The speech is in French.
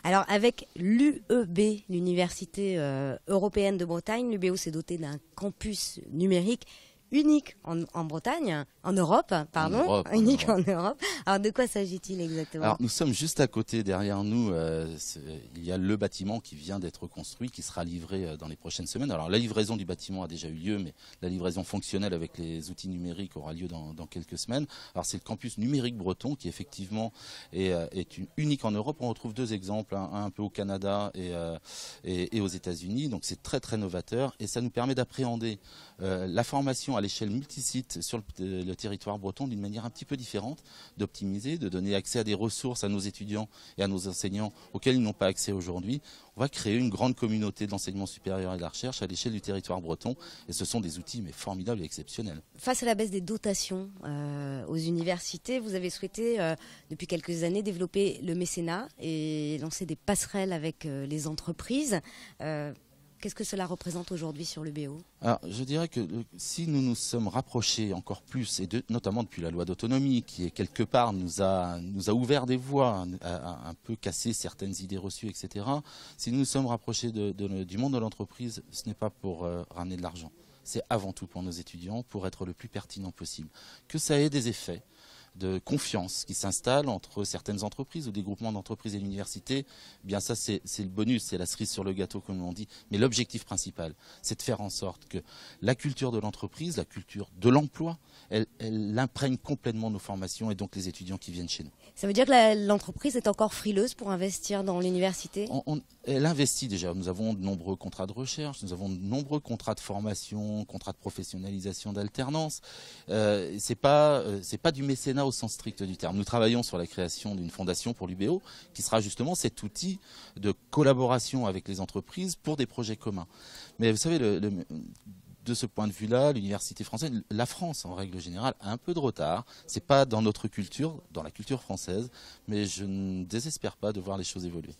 Alors avec l'UEB, l'Université européenne de Bretagne, l'UBO s'est doté d'un campus numérique unique en Bretagne, en Europe, pardon, unique en Europe. Alors de quoi s'agit-il exactement? Alors nous sommes juste à côté, derrière nous, il y a le bâtiment qui vient d'être construit, qui sera livré dans les prochaines semaines. Alors la livraison du bâtiment a déjà eu lieu, mais la livraison fonctionnelle avec les outils numériques aura lieu dans quelques semaines. Alors c'est le campus numérique breton qui effectivement est unique en Europe. On retrouve deux exemples, un peu au Canada et aux États-Unis. Donc c'est très très novateur et ça nous permet d'appréhender la formation à l'échelle multisite sur le territoire breton d'une manière un petit peu différente, d'optimiser, de donner accès à des ressources à nos étudiants et à nos enseignants auxquels ils n'ont pas accès aujourd'hui. On va créer une grande communauté d'enseignement supérieur et de la recherche à l'échelle du territoire breton et ce sont des outils mais formidables et exceptionnels. Face à la baisse des dotations aux universités, vous avez souhaité depuis quelques années développer le mécénat et lancer des passerelles avec les entreprises. Qu'est-ce que cela représente aujourd'hui sur l'UBO? Alors, je dirais que si nous nous sommes rapprochés encore plus, et notamment depuis la loi d'autonomie, qui est quelque part nous a ouvert des voies, a un peu cassé certaines idées reçues, etc. Si nous nous sommes rapprochés du monde de l'entreprise, ce n'est pas pour ramener de l'argent. C'est avant tout pour nos étudiants, pour être le plus pertinent possible. Que ça ait des effets de confiance qui s'installe entre certaines entreprises ou des groupements d'entreprises et l'université, eh bien ça c'est le bonus, c'est la cerise sur le gâteau comme on dit. Mais l'objectif principal, c'est de faire en sorte que la culture de l'entreprise, la culture de l'emploi, elle imprègne complètement nos formations et donc les étudiants qui viennent chez nous. Ça veut dire que l'entreprise est encore frileuse pour investir dans l'université? Elle investit déjà. Nous avons de nombreux contrats de recherche, nous avons de nombreux contrats de formation, contrats de professionnalisation, d'alternance. C'est pas du mécénat au sens strict du terme. Nous travaillons sur la création d'une fondation pour l'UBO qui sera justement cet outil de collaboration avec les entreprises pour des projets communs. Mais vous savez, de ce point de vue-là, l'université française, la France en règle générale, a un peu de retard. C'est pas dans notre culture, dans la culture française, mais je ne désespère pas de voir les choses évoluer.